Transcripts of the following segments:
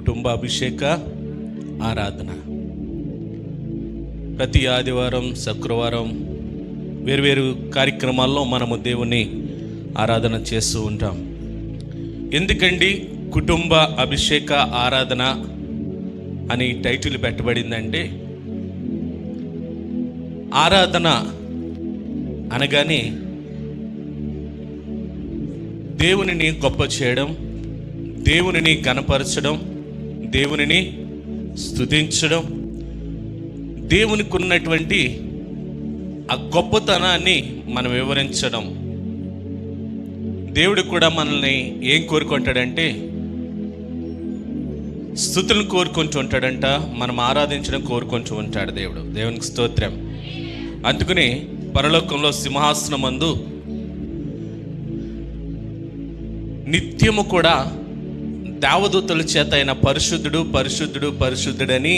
కుటుంబ అభిషేక ఆరాధన. ప్రతి ఆదివారం, శుక్రవారం వేరువేరు కార్యక్రమాల్లో మనము దేవుని ఆరాధన చేస్తూ ఉంటాం. ఎందుకండి కుటుంబ అభిషేక ఆరాధన అని టైటిల్ పెట్టబడిందంటే, ఆరాధన అనగానే దేవునిని గొప్ప చేయడం, దేవునిని ఘనపరచడం, దేవునిని స్తుతించడం, దేవునికి ఉన్నటువంటి ఆ గొప్పతనాన్ని మనం వివరించడం. దేవుడు కూడా మనల్ని ఏం కోరుకుంటాడంటే స్తుతులను కోరుకుంటూ ఉంటాడంట, మనం ఆరాధించడం కోరుకుంటూ ఉంటాడు దేవుడు. దేవునికి స్తోత్రం. అందుకని పరలోకంలో సింహాసనమందు నిత్యము కూడా దేవదూతల చేత ఆయన పరిశుద్ధుడు పరిశుద్ధుడు పరిశుద్ధుడని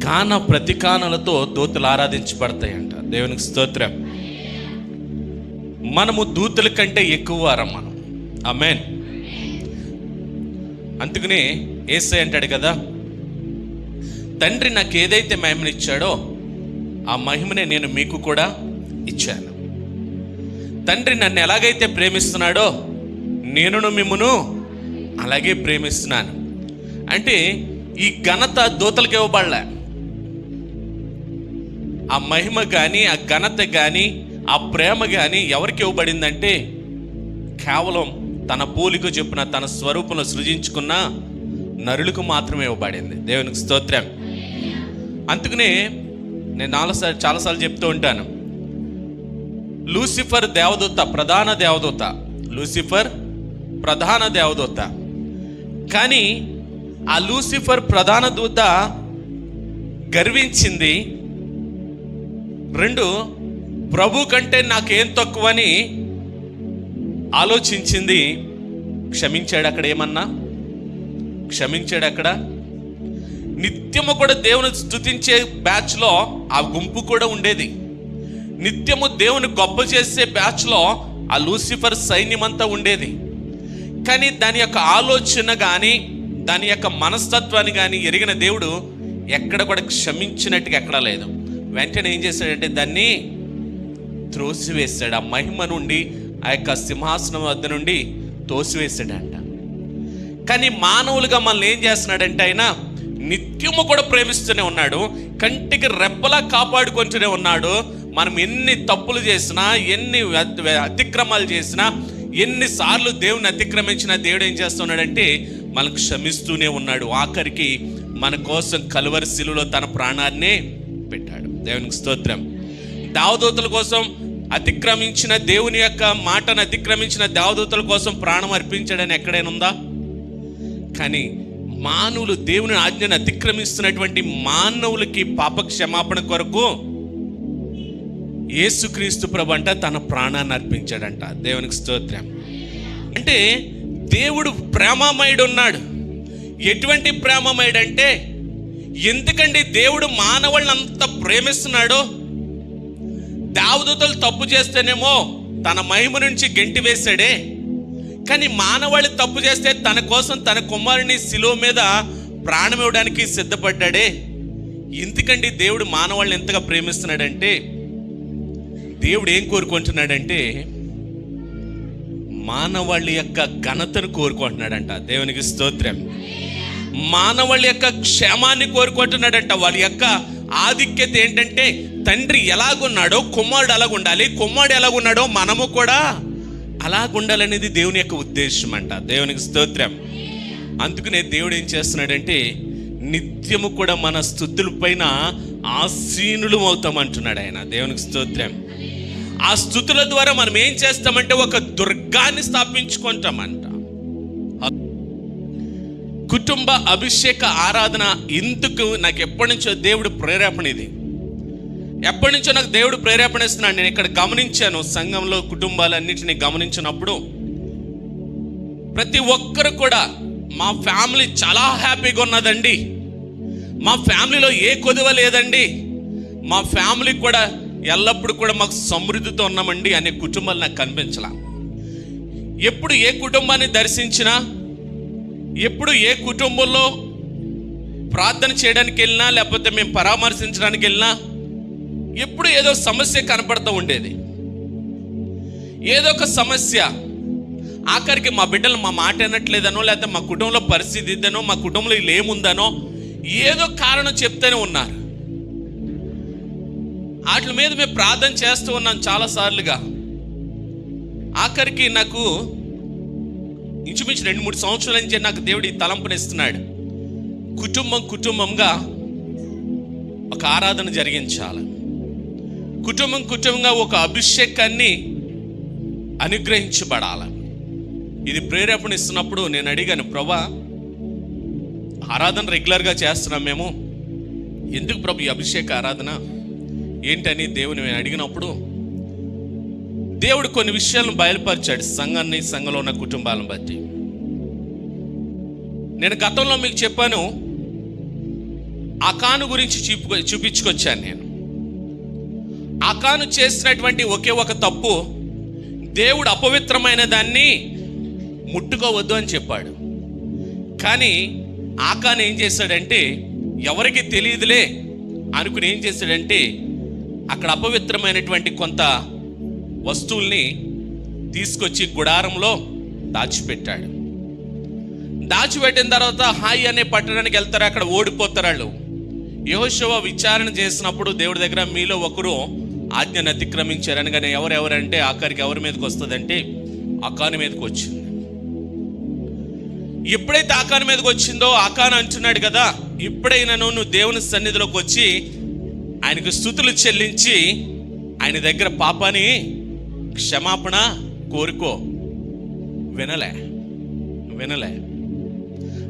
గాన ప్రతికానలతో దూతలు ఆరాధించబడతాయంట. దేవునికి స్తోత్రం. మనము దూతల కంటే ఎక్కువ వారం మనం. ఆమేన్. అందుకనే యేసయ్య అంటాడు కదా, తండ్రి నాకు ఏదైతే మహిమనిచ్చాడో ఆ మహిమనే నేను మీకు కూడా ఇచ్చాను. తండ్రి నన్ను ఎలాగైతే ప్రేమిస్తున్నాడో నేనును మిమ్మును అలాగే ప్రేమిస్తున్నాను. అంటే ఈ ఘనత దూతలకు ఇవ్వబడలే. ఆ మహిమ కానీ, ఆ ఘనత కానీ, ఆ ప్రేమ కానీ ఎవరికి ఇవ్వబడిందంటే కేవలం తన పోలిక చొప్పున తన స్వరూపంలో సృజించుకున్న నరులకు మాత్రమే ఇవ్వబడింది. దేవునికి స్తోత్రం. అందుకనే నేను చాలాసార్లు చెప్తూ ఉంటాను, లూసిఫర్ దేవదూత, ప్రధాన దేవదూత. లూసిఫర్ ప్రధాన దేవదూత. కానీ ఆ లూసిఫర్ ప్రధాన దూత గర్వించింది. 2, ప్రభు కంటే నాకేం తక్కువని ఆలోచించింది. క్షమించాడు అక్కడ? ఏమన్నా క్షమించాడు అక్కడ? నిత్యము కూడా దేవుని స్తుతించే బ్యాచ్లో ఆ గుంపు కూడా ఉండేది. నిత్యము దేవుని గొప్ప చేసే బ్యాచ్లో ఆ లూసిఫర్ సైన్యమంతా ఉండేది. కానీ దాని యొక్క ఆలోచన కానీ, దాని యొక్క మనస్తత్వాన్ని కానీ ఎరిగిన దేవుడు ఎక్కడ కూడా క్షమించినట్టుగా ఎక్కడా లేదు. వెంటనే ఏం చేశాడంటే దాన్ని త్రోసివేశాడు. ఆ మహిమ నుండి, ఆ యొక్క సింహాసనం వద్ద నుండి తోసివేశాడంట. కానీ మానవులుగా మనల్ని ఏం చేస్తున్నాడంటే ఆయన నిత్యము కూడా ప్రేమిస్తూనే ఉన్నాడు, కంటికి రెప్పలా కాపాడుకుంటూనే ఉన్నాడు. మనం ఎన్ని తప్పులు చేసినా, ఎన్ని అతిక్రమాలు చేసినా, ఎన్నిసార్లు దేవుని అతిక్రమించినా దేవుడు ఏం చేస్తున్నాడంటే మనకు క్షమిస్తూనే ఉన్నాడు. ఆఖరికి మన కోసం కలువరి శిలువలో తన ప్రాణాన్నే పెట్టాడు. దేవునికి స్తోత్రం. దేవదూతల కోసం అతిక్రమించిన దేవుని యొక్క మాటను అతిక్రమించిన దేవదూతల కోసం ప్రాణం అర్పించాడని ఎక్కడైనా ఉందా? కానీ మానవులు దేవుని ఆజ్ఞను అతిక్రమిస్తున్నటువంటి మానవులకి పాప క్షమాపణ కొరకు యేసుక్రీస్తు ప్రభు అంట తన ప్రాణాన్ని అర్పించాడంట. దేవునికి స్తోత్రం. అంటే దేవుడు ప్రేమమయుడు ఉన్నాడు. ఎటువంటి ప్రేమమయుడు అంటే, ఎందుకండి దేవుడు మానవులను అంత ప్రేమిస్తున్నాడో, దేవదూతలు తప్పు చేస్తేనేమో తన మహిమ నుంచి గెంటి వేశాడే, కానీ మానవాళి తప్పు చేస్తే తన కోసం తన కుమారుని శిలువ మీద ప్రాణం ఇవ్వడానికి సిద్ధపడ్డాడే. ఎందుకండి దేవుడు మానవాళ్ళని ఎంతగా ప్రేమిస్తున్నాడంటే, దేవుడు ఏం కోరుకుంటున్నాడంటే మానవాళి యొక్క ఘనతను కోరుకుంటున్నాడంట. దేవునికి స్తోత్రం. మానవాళి యొక్క క్షేమాన్ని కోరుకుంటున్నాడంట. వాళ్ళ యొక్క ఆధిక్యత ఏంటంటే, తండ్రి ఎలాగున్నాడో కుమారుడు అలాగుండాలి, కుమారుడు ఎలాగున్నాడో మనము కూడా అలాగుండాలనేది దేవుని యొక్క ఉద్దేశం అంట. దేవునికి స్తోత్రం. అందుకనే దేవుడు ఏం చేస్తున్నాడంటే నిత్యము కూడా మన స్తుతుల పైన ఆసీనులు అవుతామంటున్నాడు ఆయన. దేవునికి స్తోత్రం. ఆ స్తుతుల ద్వారా మనం ఏం చేస్తామంటే ఒక దుర్గాన్ని స్థాపించుకుంటామంట. కుటుంబ అభిషేక ఆరాధన ఎందుకు నాకు ఎప్పటి నుంచో దేవుడు ప్రేరేపణ, ఇది ఎప్పటి నుంచో నాకు దేవుడు ప్రేరేపణ ఇస్తున్నాడు. నేను ఇక్కడ గమనించాను, సంఘంలో కుటుంబాలన్నింటినీ గమనించినప్పుడు ప్రతి ఒక్కరు కూడా మా ఫ్యామిలీ చాలా హ్యాపీగా ఉన్నదండి, మా ఫ్యామిలీలో ఏ కొదువ లేదండి, మా ఫ్యామిలీ కూడా ఎల్లప్పుడూ కూడా మాకు సమృద్ధితో ఉన్నామండి అనే కుటుంబాలు నాకు కనిపించలా. ఎప్పుడు ఏ కుటుంబాన్ని దర్శించినా, ఎప్పుడు ఏ కుటుంబంలో ప్రార్థన చేయడానికి వెళ్ళినా, లేకపోతే మేము పరామర్శించడానికి వెళ్ళినా ఎప్పుడు ఏదో సమస్య కనపడుతూ ఉండేది. ఏదో ఒక సమస్య. ఆఖరికి మా బిడ్డలు మా మాట వినట్లేదనో, లేకపోతే మా కుటుంబంలో పరిస్థితి ఇద్దనో, మా కుటుంబంలో ఇలా ఏముందనో ఏదో కారణం చెప్తూనే ఉన్నారు. వాటి మీద మేము ప్రార్థన చేస్తూ ఉన్నాం చాలాసార్లుగా. ఆఖరికి నాకు ఇంచుమించు 2-3 సంవత్సరాల నుంచి నాకు దేవుడు ఈ తలంపునిస్తున్నాడు. కుటుంబంగా ఒక ఆరాధన జరిగించాలి. కుటుంబంగా ఒక అభిషేకాన్ని అనుగ్రహించబడాలి. ఇది ప్రేరేపణ ఇస్తున్నప్పుడు నేను అడిగాను, ప్రభా ఆరాధన రెగ్యులర్గా చేస్తున్నాం మేము, ఎందుకు ప్రభు ఈ అభిషేక ఆరాధన ఏంటని దేవుని నేను అడిగినప్పుడు దేవుడు కొన్ని విషయాలను బయలుపరిచాడు, సంఘాన్ని, సంఘంలో ఉన్న కుటుంబాలను బట్టి. నేను గతంలో మీకు చెప్పాను, ఆకాను గురించి చూపించుకొచ్చాను. నేను ఆకాను చేసినటువంటి ఒకే ఒక తప్పు, దేవుడు అపవిత్రమైన దాన్ని ముట్టుకోవద్దు అని చెప్పాడు. కానీ ఆకాను ఏం చేశాడంటే, ఎవరికి తెలియదులే అనుకుని ఏం చేశాడంటే, అక్కడ అపవిత్రమైనటువంటి కొంత వస్తువుల్ని తీసుకొచ్చి గుడారంలో దాచిపెట్టాడు. దాచిపెట్టిన తర్వాత హాయి అనే పట్టణానికి వెళ్తారు, అక్కడ ఓడిపోతారు వాళ్ళు. యెహోషువ విచారణ చేసినప్పుడు దేవుడి దగ్గర, మీలో ఒకరు ఆజ్ఞను అతిక్రమించారు అనగానే ఎవరెవరంటే ఆఖరికి ఎవరి మీదకి వస్తుందంటే ఆకాను మీదకి వచ్చింది. ఎప్పుడైతే ఆకాను మీదకి వచ్చిందో ఆకాను అంటున్నాడు కదా, ఇప్పుడైనా నువ్వు దేవుని సన్నిధిలోకి వచ్చి ఆయనకు స్తుతులు చెల్లించి ఆయన దగ్గర పాపాన్ని క్షమాపణ కోరుకో. వినలే.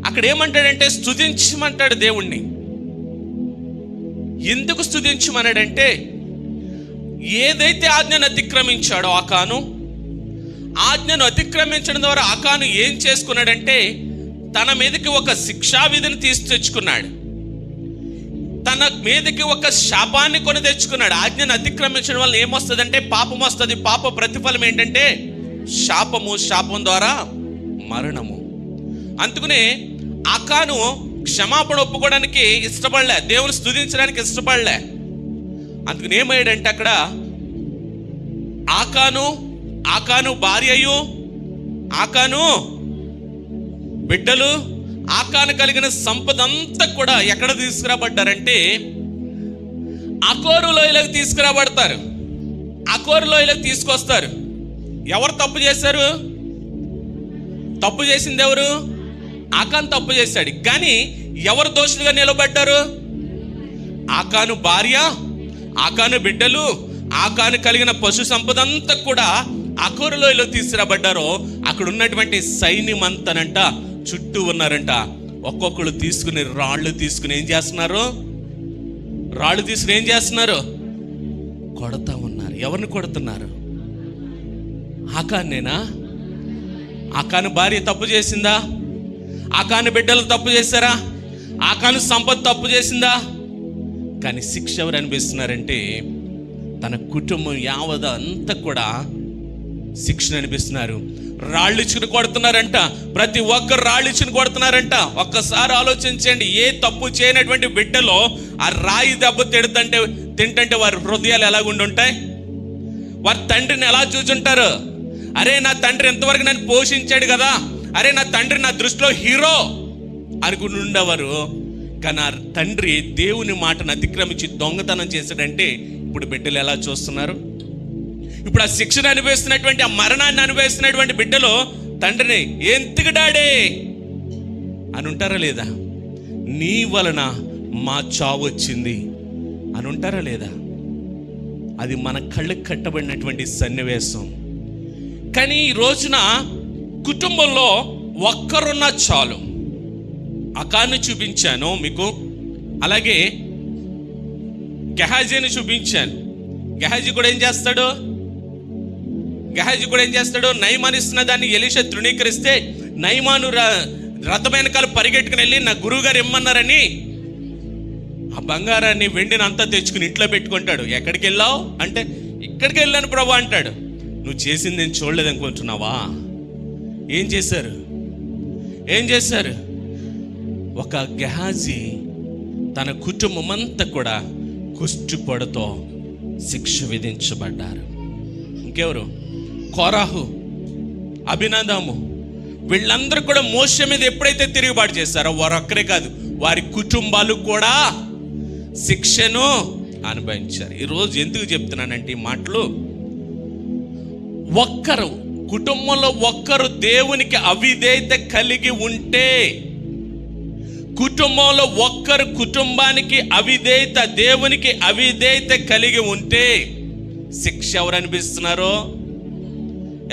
అక్కడ ఏమంటాడంటే స్తుతించమంటాడు దేవుణ్ణి. ఎందుకు స్తుతించమన్నాడంటే, ఏదైతే ఆజ్ఞను అతిక్రమించాడో ఆజ్ఞను అతిక్రమించడం ద్వారా ఆకాను ఏం చేసుకున్నాడంటే, తన మీదకి ఒక శిక్షా విధిని తెచ్చుకున్నాడు. తన మీదకి ఒక శాపాన్ని కొని తెచ్చుకున్నాడు. ఆజ్ఞను అతిక్రమించడం వల్ల ఏమొస్తుందంటే పాపం వస్తుంది. పాప ప్రతిఫలం ఏంటంటే శాపము, శాపం ద్వారా మరణము. అందుకనే ఆకాను క్షమాపణ ఒప్పుకోవడానికి ఇష్టపడలే, దేవుని స్తుతించడానికి ఇష్టపడలే. అందుకని ఏమయ్యాడంటే అక్కడ ఆకాను భార్యయు, ఆకాను బిడ్డలు, ఆకాను కలిగిన సంపద అంతా కూడా ఎక్కడ తీసుకురాబడ్డారంటే అకోరు లోయలోకి తీసుకురాబడతారు. అకోరు లోయలోకి తీసుకొస్తారు. ఎవరు తప్పు చేశారు? తప్పు చేసింది ఎవరు? ఆకాను తప్పు చేశాడు. కానీ ఎవరు దోషులుగా నిలబడ్డారు? ఆకాను భార్య, ఆకాను బిడ్డలు, ఆకాను కలిగిన పశు సంపద అంతా కూడా అకోరు లోయలో తీసుకురాబడ్డారో అక్కడ ఉన్నటువంటి సైన్యం అంతానంట చుట్టూ ఉన్నారంట. ఒక్కొక్కరు తీసుకుని రాళ్ళు తీసుకుని ఏం చేస్తున్నారు? కొడతా ఉన్నారు. ఎవరిని కొడుతున్నారు? ఆకానేనా? ఆకాను భార్య తప్పు చేసిందా? ఆకాను బిడ్డలు తప్పు చేశారా? ఆకాను సంపద తప్పు చేసిందా? కానీ శిక్ష ఎవరు అనిపిస్తున్నారంటే తన కుటుంబం యావద అంతా కూడా శిక్షణ అనిపిస్తున్నారు. రాళ్ళు ఇచ్చుకుని కొడుతున్నారంట. ప్రతి ఒక్కరు రాళ్ళు ఇచ్చుకుని కొడుతున్నారంట. ఒక్కసారి ఆలోచించండి, ఏ తప్పు చేయనటువంటి బిడ్డలో ఆ రాయి దెబ్బ తింటుంటే వారి హృదయాలు ఎలాగుండి ఉంటాయి? వారి తండ్రిని ఎలా చూచుంటారు? అరే నా తండ్రి ఎంతవరకు నన్ను పోషించాడు కదా, అరే నా తండ్రి నా దృష్టిలో హీరో అనుకుని ఉండేవారు. కానీ ఆ తండ్రి దేవుని మాటను అతిక్రమించి దొంగతనం చేశాడంటే ఇప్పుడు బిడ్డలు ఎలా చూస్తున్నారు? ఇప్పుడు ఆ శిక్షణ అనుభవిస్తున్నటువంటి, ఆ మరణాన్ని అనుభవిస్తున్నటువంటి బిడ్డలు తండ్రిని ఎందుకు డాడే అని ఉంటారా లేదా? నీ వలన మా చావు వచ్చింది అని ఉంటారా లేదా? అది మన కళ్ళకు కట్టబడినటువంటి సన్నివేశం. కానీ ఈ రోజున కుటుంబంలో ఒక్కరున్నా చాలు. ఆకాను చూపించాను మీకు, అలాగే గెహాజీని చూపించాను. గెహాజీ కూడా ఏం చేస్తాడు? నయమాను ఇస్తున్న దాన్ని ఎలీషా తృణీకరిస్తే నయమాను రథం వెనకాల పరిగెట్టుకుని వెళ్ళి నా గురువు గారు ఇమ్మన్నారని ఆ బంగారాన్ని వెండిని అంతా తెచ్చుకుని ఇంట్లో పెట్టుకుంటాడు. ఎక్కడికి వెళ్ళావు అంటే ఇక్కడికి వెళ్ళాను ప్రభు అంటాడు. నువ్వు చేసింది నేను చూడలేదు అనుకుంటున్నావా? ఏం చేశారు? ఏం చేశారు? ఒక గెహాజీ తన కుటుంబం అంతా కూడా కుష్ఠుపొడతో శిక్ష విధించబడ్డారు. ఇంకెవరు? కోరాహు, అభినందాము, వీళ్ళందరూ కూడా మోషే మీద ఎప్పుడైతే తిరుగుబాటు చేశారో వారు ఒక్కరే కాదు, వారి కుటుంబాలు కూడా శిక్షను అనుభవించారు. ఈరోజు ఎందుకు చెప్తున్నానంటే ఈ మాటలు, ఒక్కరు కుటుంబంలో ఒక్కరు దేవునికి అవిధేయత కలిగి ఉంటే, కుటుంబంలో ఒక్కరు కుటుంబానికి అవిధేయత, దేవునికి అవిధేయత కలిగి ఉంటే శిక్ష ఎవరు అనిపిస్తున్నారు?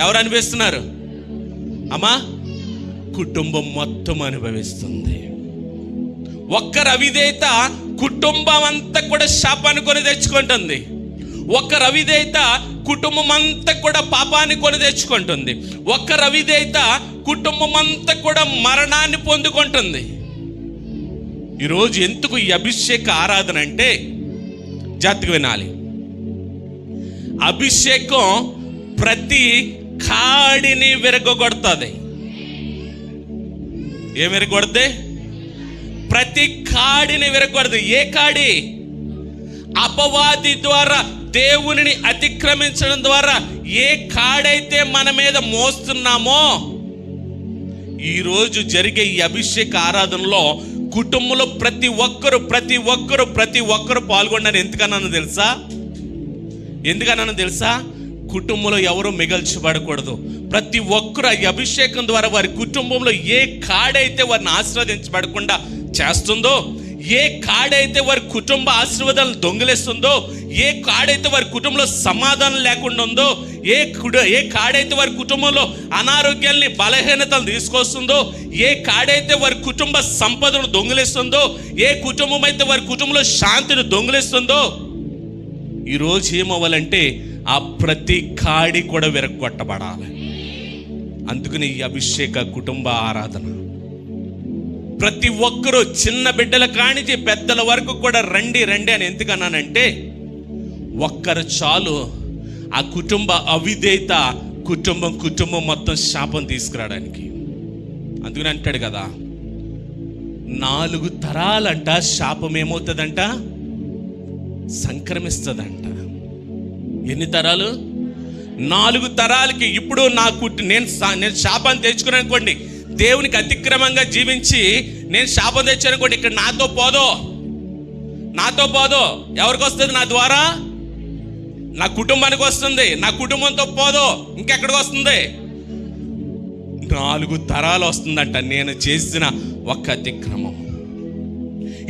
ఎవరు అనిపిస్తున్నారు అమ్మా? కుటుంబం మొత్తం అనుభవిస్తుంది. ఒక్కరు అవిధేయత కుటుంబం అంతా కూడా శాపాన్ని కొని తెచ్చుకుంటుంది. ఒక్కరు అవిధేయత కుటుంబం అంతా కూడా పాపాన్ని కొని తెచ్చుకుంటుంది. ఒక్కరు అవిధేయత కుటుంబం అంతా కూడా మరణాన్ని పొందుకుంటుంది. ఈరోజు ఎందుకు ఈ అభిషేక ఆరాధన అంటే జాగ్రత్తగా వినాలి. అభిషేకం ప్రతి కాడిని విరగొడుతుంది. ఏం విరగొడుతుంది? ప్రతి కాడిని విరగొడుతుంది. ఏ కాడి? అపవాది ద్వారా, దేవునిని అతిక్రమించడం ద్వారా ఏ కాడైతే మన మీద మోస్తున్నామో, ఈరోజు జరిగే ఈ అభిషేక ఆరాధనలో కుటుంబంలో ప్రతి ఒక్కరు పాల్గొన్నారు. ఎందుకన్నాను తెలుసా? కుటుంబంలో ఎవరు మిగల్చబడకూడదు. ప్రతి ఒక్కరు ఈ అభిషేకం ద్వారా వారి కుటుంబంలో ఏ కాడైతే వారిని ఆశీర్వదించబడకుండా చేస్తుందో, ఏ కాడైతే వారి కుటుంబ ఆశీర్వాదాలను దొంగిలిస్తుందో, ఏ కాడైతే వారి కుటుంబంలో సమాధానం లేకుండా ఉందో, ఏ కాడైతే వారి కుటుంబంలో అనారోగ్యాల్ని, బలహీనతలు తీసుకొస్తుందో, ఏ కాడైతే వారి కుటుంబ సంపదను దొంగిలిస్తుందో, ఏ కుటుంబం అయితే వారి కుటుంబంలో శాంతిని దొంగిలిస్తుందో, ఈరోజు ఏమవ్వాలంటే ఆ ప్రతి కాడి కూడా విరగొట్టబడాలి. అందుకని ఈ అభిషేక కుటుంబ ఆరాధన ప్రతి ఒక్కరూ, చిన్న బిడ్డల కానించి పెద్దల వరకు కూడా రండి అని ఎందుకన్నానంటే, ఒక్కరు చాలు ఆ కుటుంబ అవిధేయత కుటుంబం మొత్తం శాపం తీసుకురావడానికి. అందుకని అంటాడు కదా, 4 తరాలంట శాపం ఏమవుతుందంట? సంక్రమిస్తుందంట. ఎన్ని తరాలు? 4 తరాలకి. ఇప్పుడు నేను శాపాన్ని తెచ్చుకున్నాను అనుకోండి, దేవునికి అతిక్రమంగా జీవించి నేను శాపం తెచ్చానుకోండి, ఇక్కడ నాతో పోదో ఎవరికి వస్తుంది? నా ద్వారా నా కుటుంబానికి వస్తుంది. నా కుటుంబంతో పోదో ఇంకెక్కడికి వస్తుంది? 4 తరాలు వస్తుందంట నేను చేసిన ఒక్క అతిక్రమం.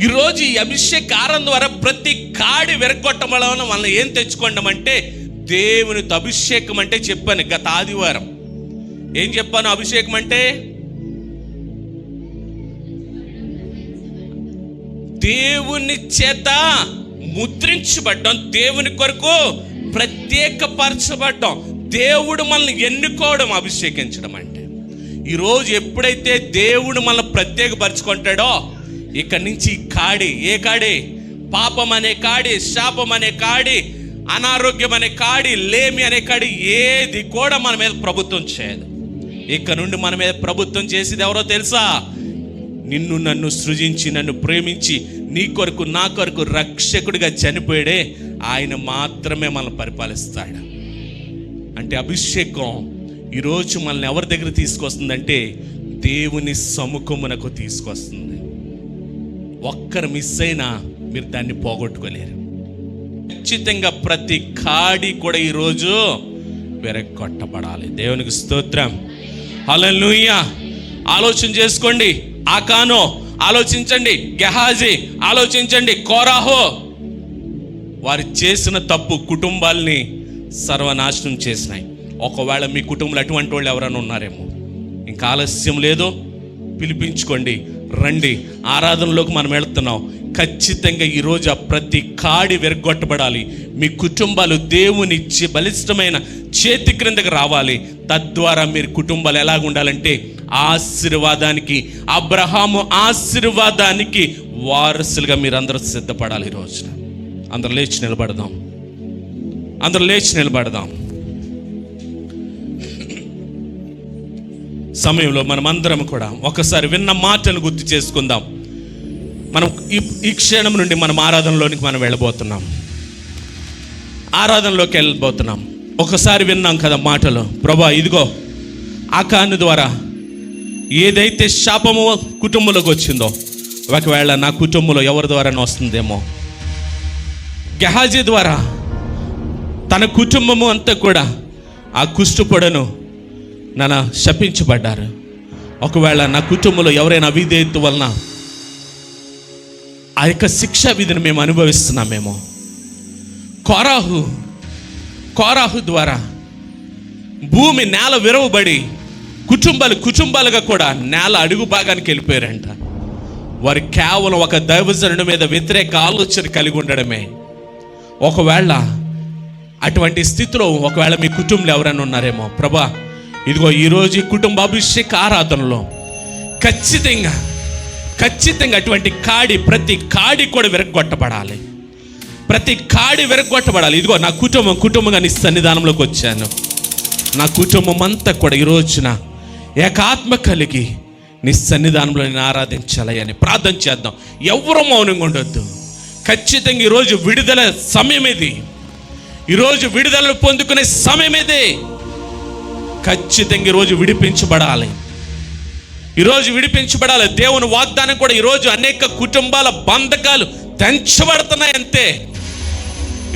ఈరోజు ఈ అభిషేకారం ద్వారా ప్రతి కాడి విరగొట్టడం వలన మనం ఏం తెచ్చుకోండామంటే, దేవునితో అభిషేకం అంటే చెప్పాను గత ఆదివారం. ఏం చెప్పాను? అభిషేకం అంటే దేవుని చేత ముద్రించబడ్డం, దేవుని కొరకు ప్రత్యేకపరచబడ్డం, దేవుడు మనల్ని ఎన్నుకోవడం అభిషేకించడం అంటే. ఈరోజు ఎప్పుడైతే దేవుడు మనల్ని ప్రత్యేకపరచుకుంటాడో, ఇక్కడి నుంచి కాడి, ఏ కాడి? పాపం అనే కాడి, శాపం అనే కాడి, అనారోగ్యం అనే కాడి, లేమి అనే కాడి, ఏది కూడా మన మీద ప్రభుత్వం చేయదు. ఇక్కడ నుండి మన మీద ప్రభుత్వం చేసేది ఎవరో తెలుసా? నన్ను సృజించి, నన్ను ప్రేమించి, నీ కొరకు నా కొరకు రక్షకుడిగా చనిపోయాడే ఆయన మాత్రమే మనల్ని పరిపాలిస్తాడు. అంటే అభిషేకం ఈరోజు మనల్ని ఎవరి దగ్గర తీసుకొస్తుందంటే, దేవుని సముఖమునకు తీసుకొస్తుంది. ఒక్కరు మిస్ అయినా మీరు దాన్ని పోగొట్టుకోలేరు. ఖచ్చితంగా ప్రతి కాడి కూడా ఈరోజు విరగొట్టబడాలి. దేవునికి స్తోత్రం, హల్లెలూయా. ఆలోచన చేసుకోండి. ఆకానో ఆలోచించండి, గెహాజీ ఆలోచించండి, కోరాహో వారు చేసిన తప్పు కుటుంబాల్ని సర్వనాశనం చేసినాయి. ఒకవేళ మీ కుటుంబంలో అటువంటి వాళ్ళు ఎవరైనా ఉన్నారేమో, ఇంకా ఆలస్యం లేదో, పిలిపించుకోండి, రండి, ఆరాధనలోకి మనం వెళుతున్నాం. ఖచ్చితంగా ఈరోజు ఆ ప్రతి కాడి విరగొట్టబడాలి. మీ కుటుంబాలు దేవుని బలిష్టమైన చేతి క్రిందకి రావాలి. తద్వారా మీరు కుటుంబాలు ఎలాగ ఉండాలంటే ఆశీర్వాదానికి, అబ్రహాము ఆశీర్వాదానికి వారసులుగా మీరందరూ సిద్ధపడాలి. ఈ రోజున అందరూ లేచి నిలబడదాం. సమయంలో మనమందరం కూడా ఒకసారి విన్న మాటను గుర్తు చేసుకుందాం. మనం ఈ క్షణం నుండి మనం ఆరాధనలోనికి మనం వెళ్ళబోతున్నాం. ఆరాధనలోకి వెళ్ళబోతున్నాం. ఒకసారి విన్నాం కదా మాటలు. ప్రభా, ఇదిగో ఆకాను ద్వారా ఏదైతే శాపము కుటుంబంలోకి వచ్చిందో, ఒకవేళ నా కుటుంబంలో ఎవరి ద్వారా వస్తుందేమో. గెహాజీ ద్వారా తన కుటుంబము అంతా కూడా ఆ కుష్ఠపొడను నన్ను శపించబడ్డారు. ఒకవేళ నా కుటుంబంలో ఎవరైనా అవిధేయత వలన ఆ యొక్క శిక్షా విధిని మేము అనుభవిస్తున్నామేమో. కోరాహు ద్వారా భూమి నేల విరవబడి కుటుంబాలుగా కూడా నేల అడుగు భాగానికి వెళ్ళిపోయారంట. వారు కేవలం ఒక దైవజనుడి మీద వ్యతిరేక ఆలోచన కలిగి ఉండడమే. ఒకవేళ అటువంటి స్థితిలో ఒకవేళ మీ కుటుంబంలో ఎవరైనా ఉన్నారేమో, ప్రభా ఇదిగో ఈరోజు ఈ కుటుంబ అభిషేక ఆరాధనలో ఖచ్చితంగా అటువంటి ప్రతి కాడి కూడా విరగొట్టబడాలి. ప్రతి కాడి విరగొట్టబడాలి. ఇదిగో నా కుటుంబంగా నీ సన్నిధానంలోకి వచ్చాను. నా కుటుంబం అంతా కూడా ఈ రోజున ఏకాత్మ కలిగి నీ సన్నిధానంలో నేను ఆరాధించాలి అని ప్రార్థన చేద్దాం. ఎవరు మౌనంగా ఉండొద్దు. ఖచ్చితంగా ఈరోజు విడుదల సమయం ఇది. ఈరోజు విడుదల పొందుకునే సమయం ఇది. ఖచ్చితంగా ఈరోజు విడిపించబడాలి. దేవుని వాగ్దానం కూడా ఈరోజు అనేక కుటుంబాల బంధకాలు తెంచబడుతున్నాయి. అంతే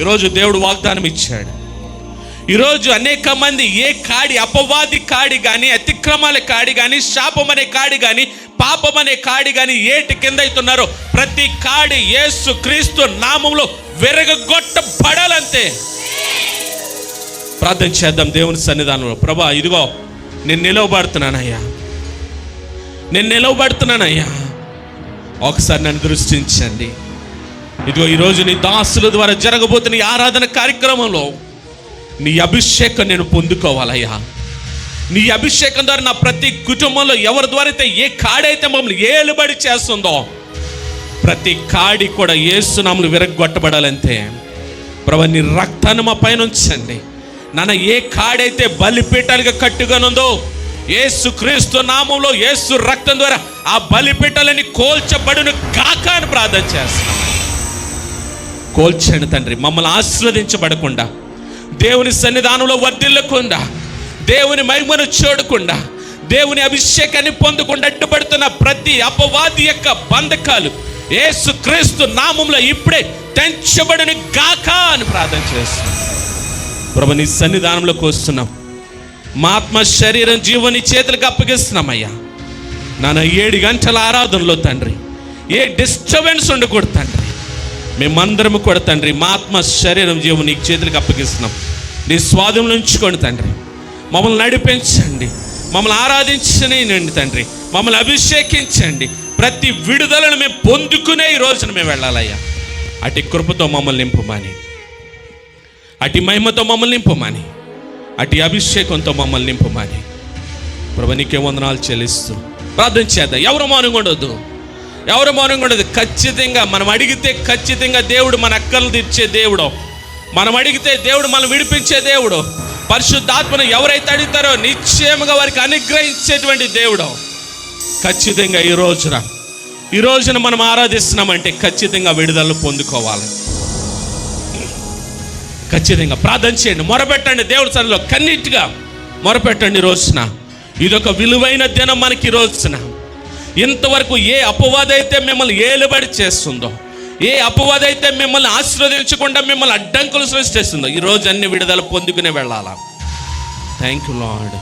ఈరోజు దేవుడు వాగ్దానం ఇచ్చాడు. ఈరోజు అనేక మంది ఏ కాడి, అపవాది కాడి కానీ, అతిక్రమాల కాడి కానీ, శాపం అనే కాడి కానీ, పాపం అనే కాడి కానీ ఏటి కింద అవుతున్నారో ప్రతి కాడి యేసు క్రీస్తు నామంలో విరగొట్టబడాలంతే. ప్రార్థన చేద్దాం దేవుని సన్నిధానంలో. ప్రభా ఇదిగో నేను నిలవబడుతున్నానయ్యా. ఒకసారి నన్ను దృష్టించండి. ఇదిగో ఈరోజు నీ దాసుల ద్వారా జరగబోతున్న ఈ ఆరాధన కార్యక్రమంలో నీ అభిషేకం నేను పొందుకోవాలయ్యా. నీ అభిషేకం ద్వారా నా ప్రతి కుటుంబంలో ఎవరి ద్వారా అయితే ఏ కాడైతే మమ్మల్ని ఏలుబడి చేస్తుందో ప్రతి కాడి కూడా యేసు నామములో విరగొట్టబడాలంతే. ప్రభు నీ రక్తాన్ని మా పైన ఉంచండి. నాన్న ఏ కాడైతే బలిపీఠాలుగా కట్టుగానుందో యేసు క్రీస్తు నామంలో యేసు రక్తం ద్వారా ఆ బలిపీఠాలని కోల్చబడును గాక అని ప్రార్థన చేస్తాం. కోల్చండి తండ్రి. మమ్మల్ని ఆశీర్వదించబడకుండా, దేవుని సన్నిధానంలో వర్ధిల్లకుండా, దేవుని మహిమను చూడకుండా, దేవుని అభిషేకాన్ని పొందకుండా అడ్డుపడుతున్న ప్రతి అపవాది యొక్క బంధకాలు యేసు క్రీస్తు నామంలో ఇప్పుడే తెంచబడును గాక అని ప్రార్థన చేస్తున్నాం. ప్రభు నీ సన్నిధానంలోకి వస్తున్నాం. మా ఆత్మ శరీరం జీవని చేతులకు అప్పగిస్తున్నామయ్యా. నాన్న 7 గంటల ఆరాధనలో తండ్రి ఏ డిస్టర్బెన్స్ ఉండకూడదు తండ్రి. మేమందరము కూడా తండ్రి మా ఆత్మ శరీరం జీవం నీ చేతులకు అప్పగిస్తున్నాం. నీ స్వాధీనంలో ఉంచుకోండి తండ్రి. మమ్మల్ని నడిపించండి, మమ్మల్ని ఆరాధించనండి తండ్రి. మమ్మల్ని అభిషేకించండి. ప్రతి విడుదలను మేము పొందుకునే ఈ రోజున మేము వెళ్ళాలయ్యా. అటు కృపతో మమ్మల్ని నింపమని, అటు మహిమతో మమ్మల్ని నింపమని, అటు అభిషేకంతో మమ్మల్ని నింపమని ప్రభు నీకే వందనాలు చెల్లిస్తూ ప్రార్థన చేద్దాం. ఎవరు మౌనంగా ఉండదు. ఖచ్చితంగా మనం అడిగితే ఖచ్చితంగా దేవుడు మన అక్కర్లు తీర్చే దేవుడు. మనం అడిగితే దేవుడు మనం విడిపించే దేవుడు. పరిశుద్ధాత్మను ఎవరైతే అడుగుతారో నిశ్చయముగా వారికి అనుగ్రహించేటువంటి దేవుడు. ఖచ్చితంగా ఈ రోజున మనం ఆరాధిస్తున్నామంటే ఖచ్చితంగా విడుదల పొందుకోవాలి. ఖచ్చితంగా ప్రార్థన చేయండి, మొరపెట్టండి. దేవుడి సన్నిధిలో కన్నీటిగా మొరపెట్టండి. రోజున ఇదొక విలువైన దినం మనకి. రోజున ఇంతవరకు ఏ అపవాది అయితే మిమ్మల్ని ఏలుబడి చేస్తుందో, ఏ అపవాది అయితే మిమ్మల్ని ఆశీర్వదించకుండా మిమ్మల్ని అడ్డంకులు సృష్టిస్తుందో, ఈరోజు అన్ని విడుదల పొందుకునే వెళ్ళాలా. Thank you lord.